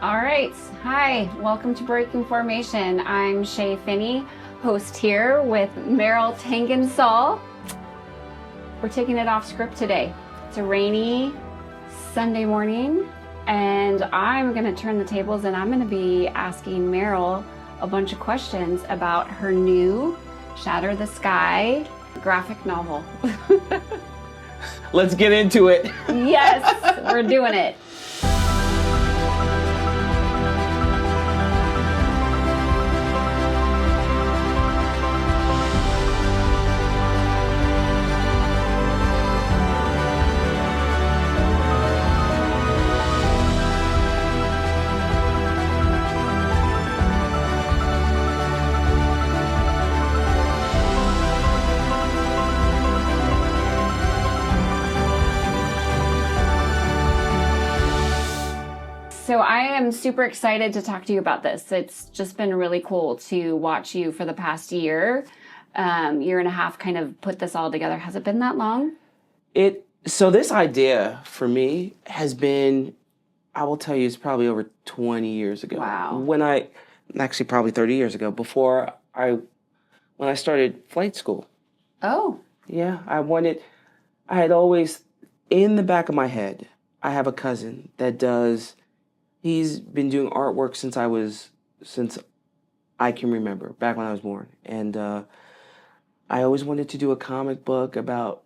All right. Hi, welcome to Breaking Formation. I'm Shea Phinney, host here with Merryl Tengesdal. We're taking it off script today. It's a rainy Sunday morning, and I'm going to turn the tables and I'm going to be asking Merryl a bunch of questions about her new Shatter the Sky graphic novel. Let's get into it. Yes, we're doing it. So I am super excited to talk to you about this. It's just been really cool to watch you for the past year and a half kind of put this all together. Has it been that long? So this idea for me has been, I will tell you, it's probably over 20 years ago. Wow. Actually probably 30 years ago, when I started flight school. Oh. Yeah, I had always, in the back of my head, I have a cousin that he's been doing artwork since I can remember, back when I was born. And I always wanted to do a comic book about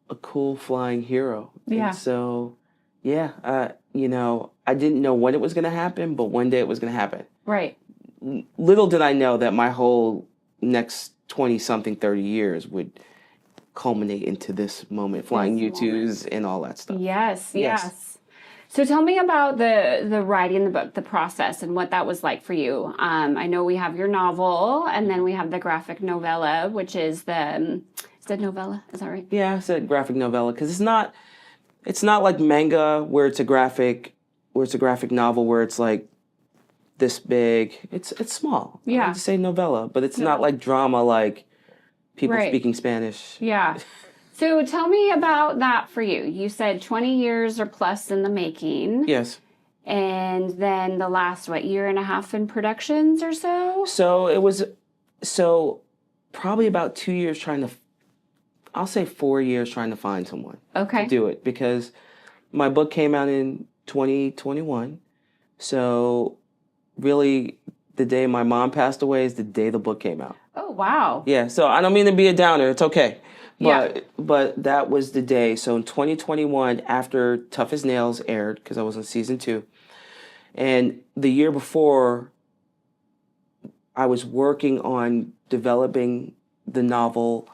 a cool flying hero. Yeah. And so, yeah, I didn't know when it was going to happen, but one day it was going to happen. Right. Little did I know that my whole next 20-something, 30 years would culminate into this moment, flying U-2s and all that stuff. Yes. So tell me about the writing the book, the process, and what that was like for you. I know we have your novel, and then we have the graphic novella, which is the novella? Is that right? Yeah, I said graphic novella because it's not like manga where it's a graphic novel where it's like this big. It's small. Yeah. I like to say novella, but it's not like drama like people Right. speaking Spanish. Yeah. So tell me about that for you. You said 20 years or plus in the making. Yes. And then the last, year and a half in productions or so? So it was, probably about 2 years I'll say 4 years trying to find someone to do it because my book came out in 2021. So really the day my mom passed away is the day the book came out. Oh, wow. Yeah, so I don't mean to be a downer. It's okay. Yeah. But that was the day. So in 2021, after Tough as Nails aired, because I was on season 2, and the year before, I was working on developing the novel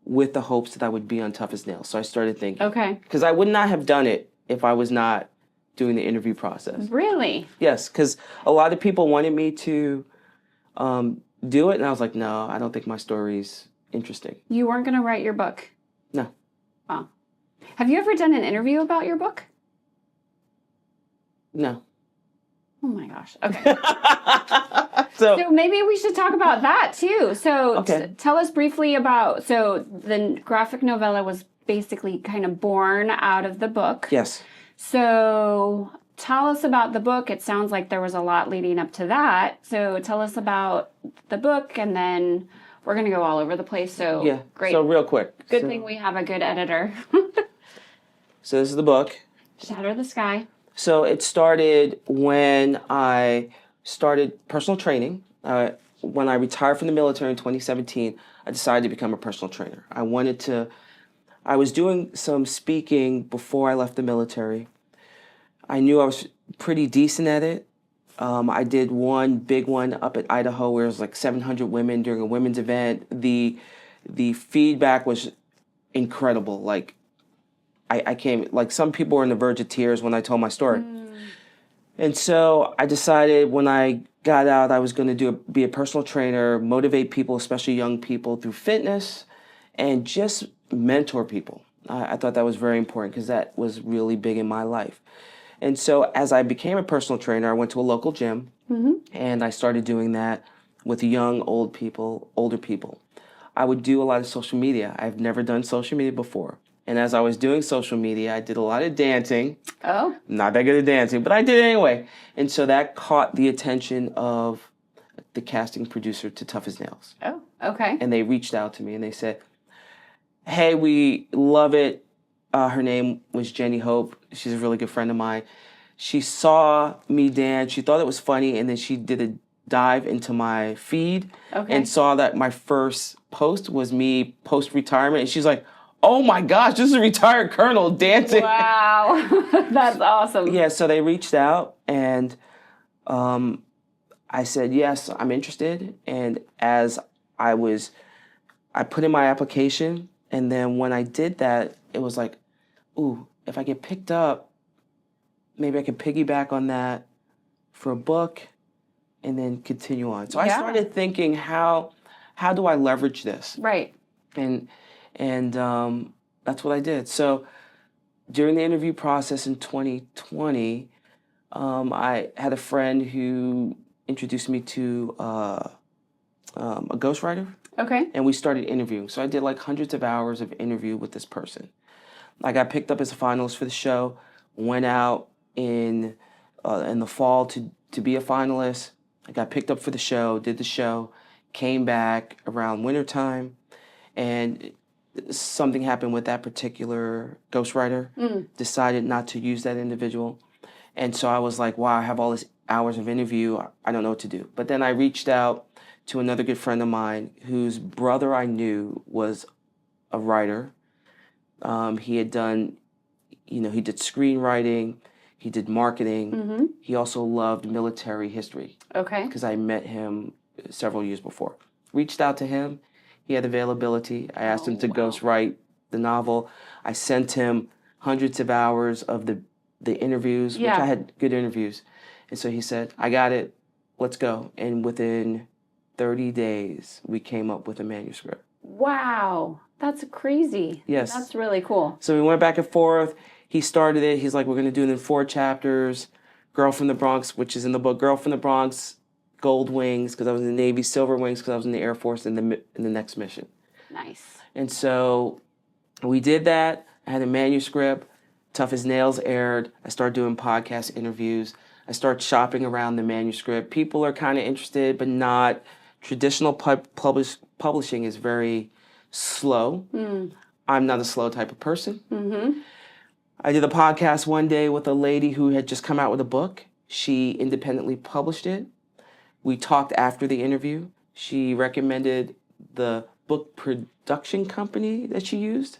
with the hopes that I would be on Tough as Nails. So I started thinking. Okay. Because I would not have done it if I was not doing the interview process. Really? Yes, because a lot of people wanted me to do it, and I was like, no, I don't think my story's interesting. You weren't going to write your book? No. Wow. Have you ever done an interview about your book? No. Oh my gosh. Okay. So maybe we should talk about that too. So Okay. Tell us briefly about, so the graphic novella was basically kind of born out of the book. Yes. So tell us about the book. It sounds like there was a lot leading up to that. So tell us about the book, and then we're going to go all over the place. So Yeah. great. So real quick. Good thing we have a good editor. So this is the book. Shatter the Sky. So it started when I started personal training. When I retired from the military in 2017, I decided to become a personal trainer. I was doing some speaking before I left the military. I knew I was pretty decent at it. I did one big one up at Idaho where it was like 700 women during a women's event. The feedback was incredible. Like I came, like some people were on the verge of tears when I told my story. And so I decided when I got out, I was going to be a personal trainer, motivate people, especially young people, through fitness, and just mentor people. I thought that was very important because that was really big in my life. And so as I became a personal trainer, I went to a local gym, and I started doing that with young, older people. I would do a lot of social media. I've never done social media before. And as I was doing social media, I did a lot of dancing. Oh. Not that good at dancing, but I did it anyway. And so that caught the attention of the casting producer to Tough as Nails. Oh, okay. And they reached out to me and they said, hey, we love it. Her name was Jenny Hope. She's a really good friend of mine. She saw me dance. She thought it was funny. And then she did a dive into my feed and saw that my first post was me post-retirement. And she's like, oh my gosh, this is a retired colonel dancing. Wow. That's awesome. Yeah, so they reached out and I said, yes, I'm interested. And as I put in my application. And then when I did that, it was like, ooh, if I get picked up, maybe I can piggyback on that for a book and then continue on. So I started thinking, how do I leverage this? Right. And that's what I did. So during the interview process in 2020, I had a friend who introduced me to a ghostwriter. Okay. And we started interviewing. So I did like hundreds of hours of interview with this person. I got picked up as a finalist for the show, went out in the fall to be a finalist. I got picked up for the show, did the show, came back around wintertime, and something happened with that particular ghostwriter, decided not to use that individual. And so I was like, wow, I have all these hours of interview. I don't know what to do. But then I reached out to another good friend of mine whose brother I knew was a writer. He had done, he did screenwriting, he did marketing. Mm-hmm. He also loved military history. Okay. Because I met him several years before. Reached out to him. He had availability. I asked him to ghostwrite the novel. I sent him hundreds of hours of the interviews, which I had good interviews. And so he said, I got it. Let's go. And within 30 days, we came up with a manuscript. Wow. That's crazy. Yes. That's really cool. So we went back and forth. He started it. He's like, we're going to do it in 4 chapters. Girl from the Bronx, which is in the book. Girl from the Bronx, gold wings, because I was in the Navy, silver wings, because I was in the Air Force in the next mission. Nice. And so we did that. I had a manuscript. Tough as Nails aired. I started doing podcast interviews. I started shopping around the manuscript. People are kind of interested, but not. Traditional publishing is very slow. I'm not a slow type of person. Mm-hmm. I did a podcast one day with a lady who had just come out with a book. She independently published it. We talked after the interview. She recommended the book production company that she used.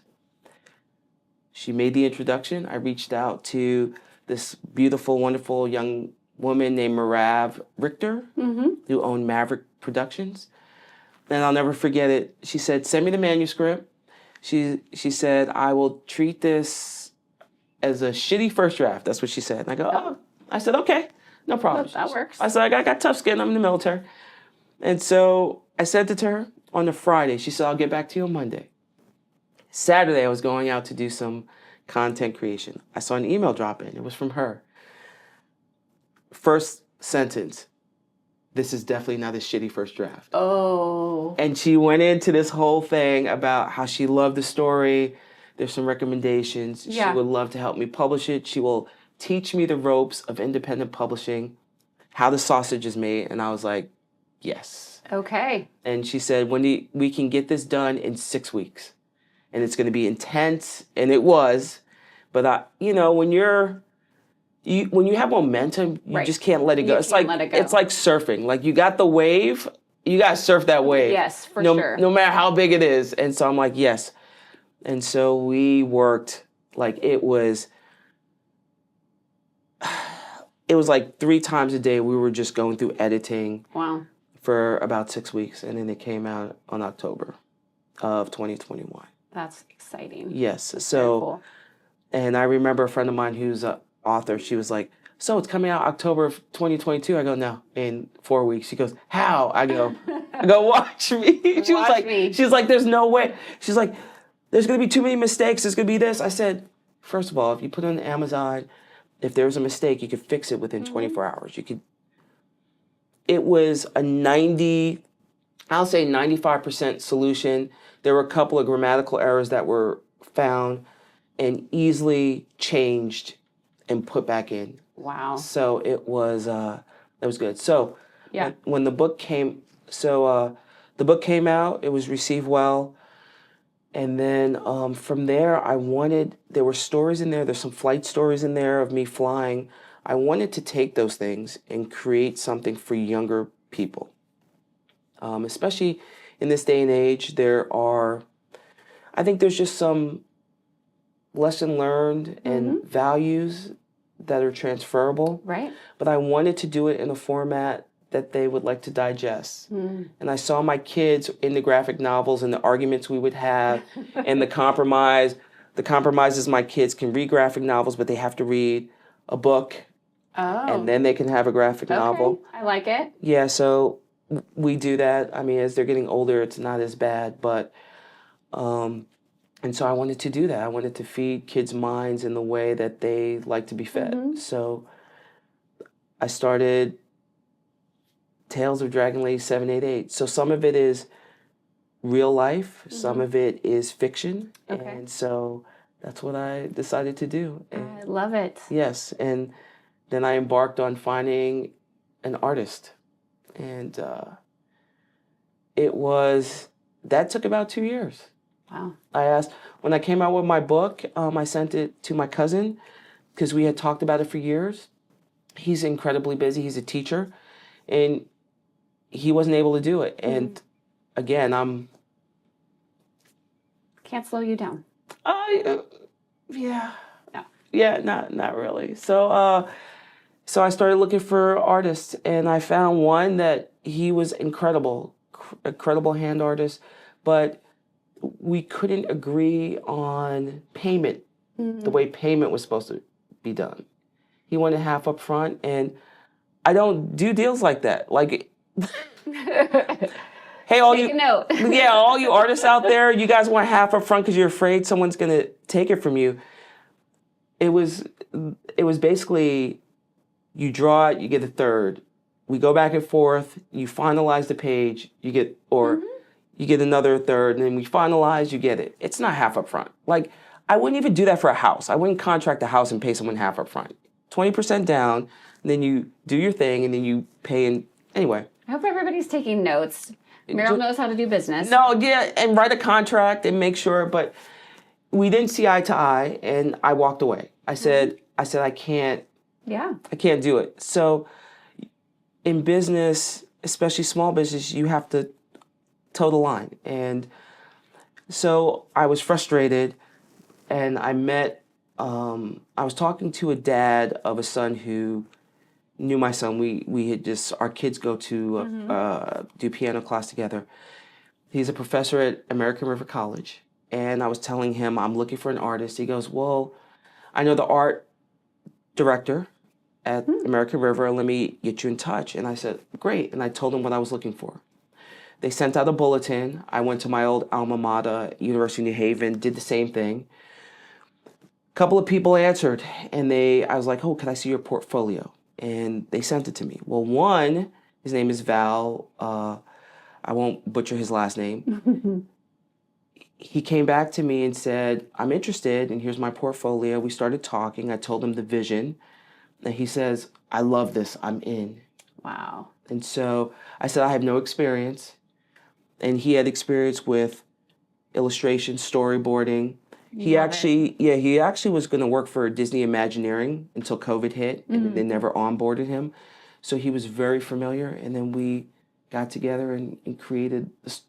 She made the introduction. I reached out to this beautiful, wonderful young woman named Marav Richter, who owned Maverick Productions. And I'll never forget it. She said, send me the manuscript. She said, I will treat this as a shitty first draft. That's what she said. And I go, oh. I said, okay, no problem. That works. I said, I got tough skin. I'm in the military. And so I sent it to her on the Friday. She said, I'll get back to you on Monday. Saturday, I was going out to do some content creation. I saw an email drop in. It was from her. First sentence, this is definitely not a shitty first draft. Oh. And she went into this whole thing about how she loved the story. There's some recommendations. Yeah. She would love to help me publish it. She will teach me the ropes of independent publishing, how the sausage is made. And I was like, yes. Okay. And she said, Wendy, we can get this done in 6 weeks. And it's going to be intense. And it was. But, when you have momentum, you just can't let it go. It's like surfing. Like, you got the wave, you got to surf that wave. Yes, for sure. No matter how big it is. And so I'm like, yes. And so we worked, like, it was like 3 times a day we were just going through editing. Wow. For about 6 weeks. And then it came out on October of 2021. That's exciting. Yes. So, cool. And I remember a friend of mine who's an author, she was like, so it's coming out October of 2022. I go, no, in 4 weeks. She goes, how? I go, watch me. She's like, there's no way. She's like, there's going to be too many mistakes. There's going to be this. I said, first of all, if you put it on Amazon, if there's a mistake, you could fix it within 24 hours. It was a 95% solution. There were a couple of grammatical errors that were found, and easily changed and put back in. Wow. So it was good. So when the book came, the book came out, it was received well. And then from there, there were stories in there. There's some flight stories in there of me flying. I wanted to take those things and create something for younger people. Especially in this day and age, I think there's just some lesson learned and values that are transferable. Right. But I wanted to do it in a format that they would like to digest. And I saw my kids in the graphic novels and the arguments we would have and the compromise. The compromise is my kids can read graphic novels, but they have to read a book. And then they can have a graphic novel. I like it. Yeah, so we do that. I mean, as they're getting older, it's not as bad, but and so I wanted to do that. I wanted to feed kids' minds in the way that they like to be fed. So I started Tales of Dragon Lady 788. So some of it is real life, some of it is fiction. And so that's what I decided to do. And I love it. yes, and then I embarked on finding an artist. And that took about 2 years. Wow. When I came out with my book, I sent it to my cousin because we had talked about it for years. He's incredibly busy. He's a teacher, and he wasn't able to do it. And again, Can't slow you down. Yeah. No. Yeah, not really. So I started looking for artists, and I found one that he was incredible hand artist, but we couldn't agree on payment, the way payment was supposed to be done. He wanted half up front, and I don't do deals like that. Like, hey, all all you artists out there, you guys want half up front because you're afraid someone's gonna take it from you. It was basically, you draw it, you get a third. We go back and forth. You finalize the page, you get another third, and then we finalize, you get it. It's not half up front. Like, I wouldn't even do that for a house. I wouldn't contract a house and pay someone half up front. 20% down, and then you do your thing, and then you pay in. Anyway. I hope everybody's taking notes. Merrill knows how to do business. No, yeah, and write a contract and make sure, but we didn't see eye to eye, and I walked away. I said, I can't. Yeah. I can't do it. So in business, especially small business, you have to toe the line. And so I was frustrated, and I was talking to a dad of a son who knew my son. Our kids go to do piano class together. He's a professor at American River College. And I was telling him, I'm looking for an artist. He goes, well, I know the art director at American River. Let me get you in touch. And I said, great. And I told him what I was looking for. They sent out a bulletin. I went to my old alma mater, University of New Haven, did the same thing. A couple of people answered, and I was like, oh, can I see your portfolio? And they sent it to me. Well, one, his name is Val. I won't butcher his last name. He came back to me and said, I'm interested, and here's my portfolio. We started talking. I told him the vision. And he says, I love this. I'm in. Wow. And so I said, I have no experience. And he had experience with illustration, storyboarding. He actually was going to work for Disney Imagineering until COVID hit, and they never onboarded him. So he was very familiar. And then we got together and created this.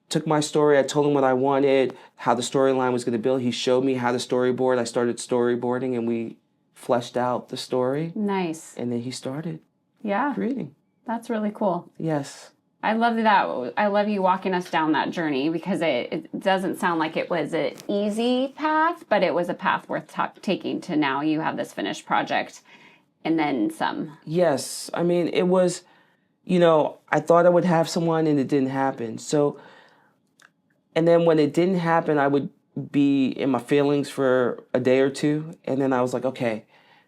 Took my story, I told him what I wanted, how the storyline was going to build. He showed me how to storyboard. I started storyboarding, and we fleshed out the story. Nice. And then he started creating. That's really cool. Yes. I love that. I love you walking us down that journey, because it doesn't sound like it was an easy path, but it was a path worth taking to now you have this finished project and then some. Yes. I mean, it was, I thought I would have someone, and it didn't happen. So, and then when it didn't happen, I would be in my feelings for a day or two. And then I was like, okay,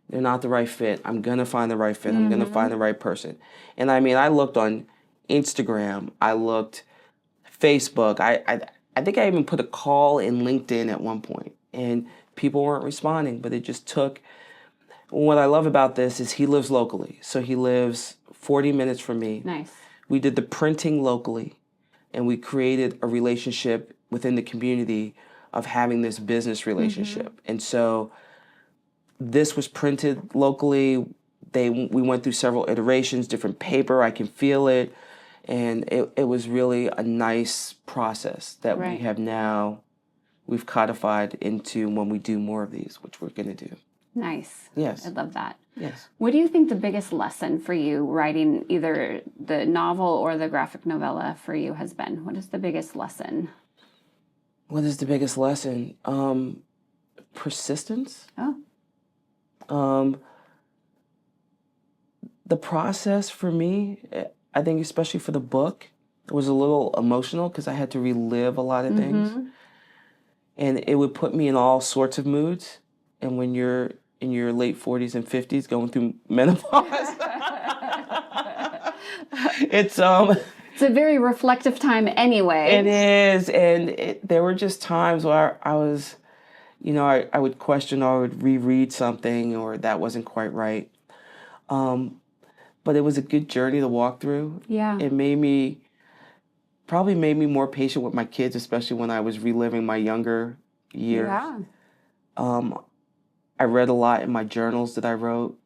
they're not the right fit. I'm going to find the right fit. I'm going to find the right person. And I mean, I looked on Instagram. I looked Facebook. I think I even put a call in LinkedIn at one point. and people weren't responding, but it just took. What I love about this is he lives locally. So he lives 40 minutes from me. Nice. We did the printing locally, and we created a relationship within the community of having this business relationship. And so this was printed locally. We went through several iterations, different paper, I can feel it. And it was really a nice process that we have now, we've codified into when we do more of these, which we're going to do. Nice. Yes. I love that. Yes. What do you think the biggest lesson for you writing either the novel or the graphic novella for you has been? What is the biggest lesson? What is the biggest lesson? Persistence. Oh. The process for me, I think especially for the book, it was a little emotional because I had to relive a lot of things. And it would put me in all sorts of moods. And when you're in your late 40s and 50s going through menopause, it's a very reflective time anyway. It is. And there were just times where I was, I would question or I would reread something or that wasn't quite right. But it was a good journey to walk through. Yeah. It probably made me more patient with my kids, especially when I was reliving my younger years. Yeah. I read a lot in my journals that I wrote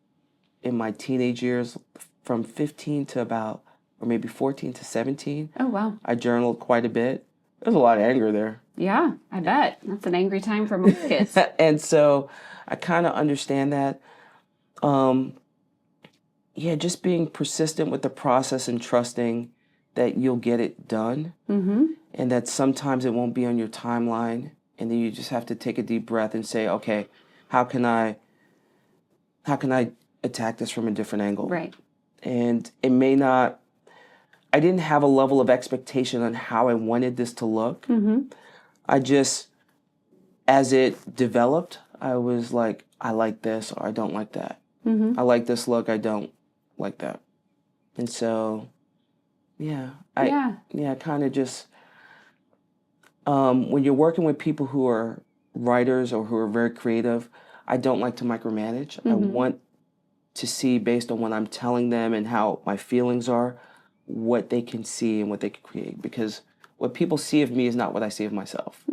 in my teenage years from 15 to about, or maybe 14 to 17. Oh, wow. I journaled quite a bit. There's a lot of anger there. Yeah, I bet. That's an angry time for most kids. And so I kind of understand that. Just being persistent with the process and trusting that you'll get it done. And that sometimes it won't be on your timeline. And then you just have to take a deep breath and say, okay, how can I attack this from a different angle? Right. And it may not, I didn't have a level of expectation on how I wanted this to look. I just, as it developed, I was like, I like this or I don't like that. I like this look, I don't like that. And so, I kind of just, when you're working with people who are writers or who are very creative, I don't like to micromanage. I want to see, based on what I'm telling them and how my feelings are, what they can see and what they can create. Because what people see of me is not what I see of myself.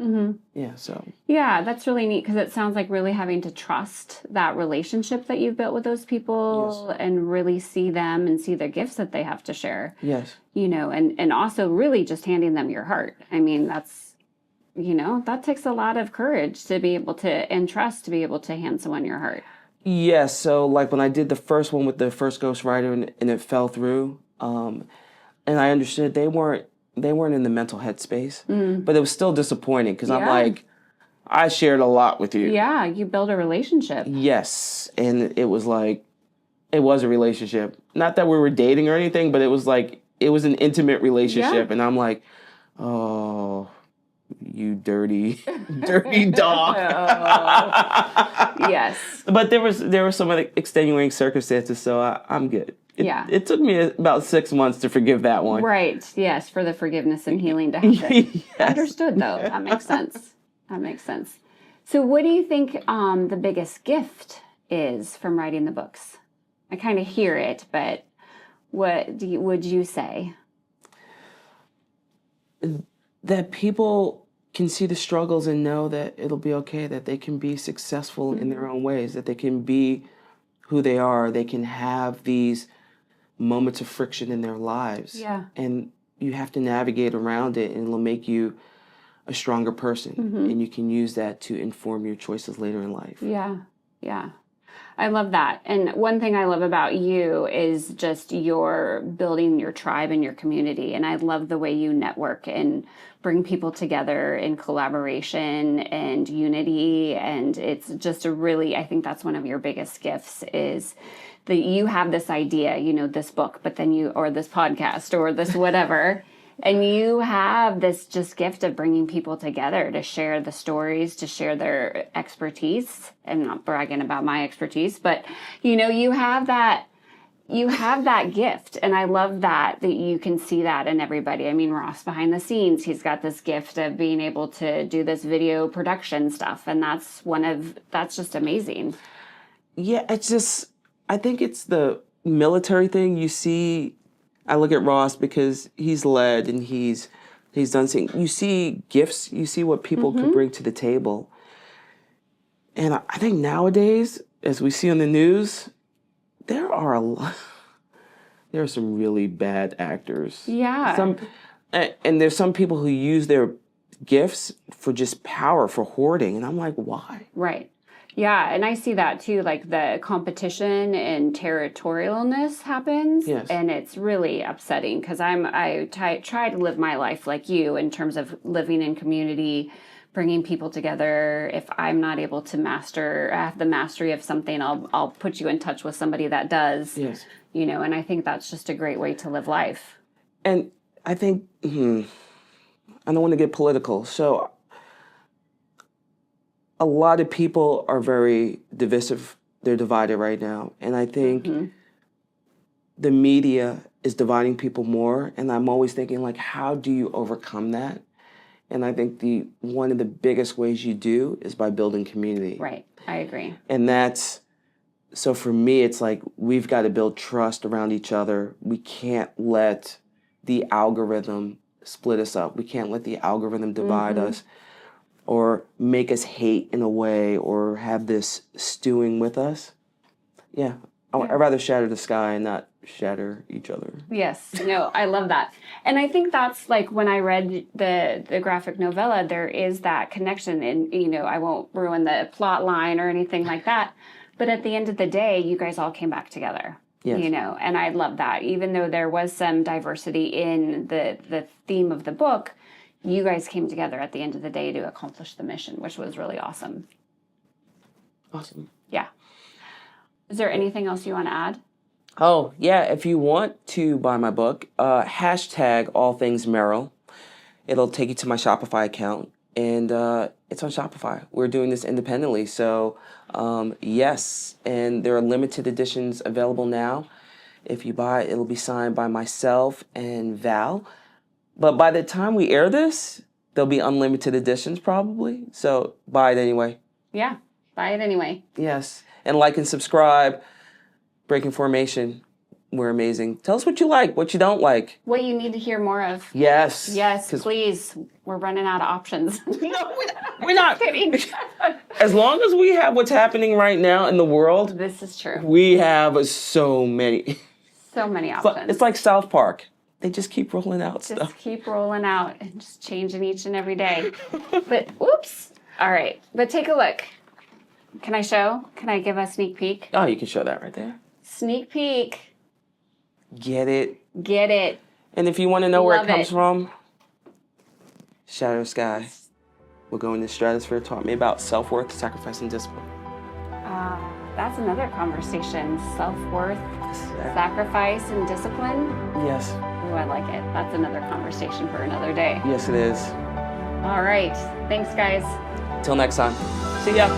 Yeah, that's really neat because it sounds like really having to trust that relationship that you've built with those people and really see them and see the gifts that they have to share. Yes. And also really just handing them your heart. I mean, that's, that takes a lot of courage to be able to, and trust to be able to hand someone your heart. Yes. So like when I did the first one with the first ghostwriter and it fell through, and I understood they weren't in the mental headspace, but it was still disappointing because I'm like, I shared a lot with you. Yeah, you build a relationship. Yes, and it was like, it was a relationship. Not that we were dating or anything, but it was like, it was an intimate relationship, and I'm like, oh, you dirty, dirty dog. Yes. But there were some extenuating circumstances, so I'm good. It took me about 6 months to forgive that one. Right. Yes, for the forgiveness and healing to happen. Yes. Understood, though. That makes sense. That makes sense. So what do you think the biggest gift is from writing the books? I kind of hear it, but what would you say? That people can see the struggles and know that it'll be okay, that they can be successful in their own ways, that they can be who they are, they can have these moments of friction in their lives. Yeah. And you have to navigate around it, and it'll make you a stronger person. And you can use that to inform your choices later in life. Yeah. Yeah. I love that. And one thing I love about you is just your building your tribe and your community. And I love the way you network and bring people together in collaboration and unity. And it's just I think that's one of your biggest gifts is that you have this idea, this book, but then or this podcast or this whatever. And you have this just gift of bringing people together to share the stories, to share their expertise. I'm not bragging about my expertise, but, you have that you have that gift, and I love that you can see that in everybody. I mean, Ross behind the scenes, he's got this gift of being able to do this video production stuff, and that's just amazing. Yeah, it's just, I think it's the military thing. You see, I look at Ross because he's led and he's done things. You see gifts, you see what people could bring to the table. And I think nowadays, as we see on the news, there are some really bad actors. Yeah. And there's some people who use their gifts for just power, for hoarding. And I'm like, why? Right. Yeah, and I see that too, like the competition and territorialness happens, Yes. and it's really upsetting because I try to live my life like you in terms of living in community, bringing people together. If I'm not able to have the mastery of something, I'll put you in touch with somebody that does. Yes. You know, and I think that's just a great way to live life. And I think, I don't want to get political, so a lot of people are very divisive. They're divided right now. And I think the media is dividing people more. And I'm always thinking, like, how do you overcome that? And I think one of the biggest ways you do is by building community. Right. I agree. And so for me, it's like we've got to build trust around each other. We can't let the algorithm split us up. We can't let the algorithm divide us, or make us hate in a way, or have this stewing with us. Yeah, I'd rather shatter the sky and not shatter each other. Yes, no, I love that. And I think that's like when I read the graphic novella, there is that connection, and, you know, I won't ruin the plot line or anything like that, but at the end of the day, you guys all came back together. Yes. You know, and I love that. Even though there was some diversity in the theme of the book, you guys came together at the end of the day to accomplish the mission, which was really awesome. Awesome. Yeah. Is there anything else you want to add? Oh, yeah. If you want to buy my book, hashtag all things Merryl. It'll take you to my Shopify account, and it's on Shopify. We're doing this independently. So, yes. And there are limited editions available now. If you buy it, it'll be signed by myself and Val. But by the time we air this, there'll be unlimited editions probably. So buy it anyway. Yeah, buy it anyway. Yes. And like and subscribe. Breaking Formation. We're amazing. Tell us what you like, what you don't like. What you need to hear more of. Yes. Yes, please. We're running out of options. No, we're not. Kidding. As long as we have what's happening right now in the world. This is true. We have so many. So many options. It's like South Park. They just keep rolling out stuff. Just keep rolling out and just changing each and every day. But, oops. All right. But take a look. Can I show? Can I give a sneak peek? Oh, you can show that right there. Sneak peek. Get it. Get it. And if you want to know where it comes it. from, Shatter the Sky. We'll go in the stratosphere. Taught me about self-worth, sacrifice, and discipline. That's another conversation. Self-worth, sacrifice, and discipline. Yes. Ooh, I like it. That's another conversation for another day. Yes, it is. All right. Thanks, guys. Till next time. See ya.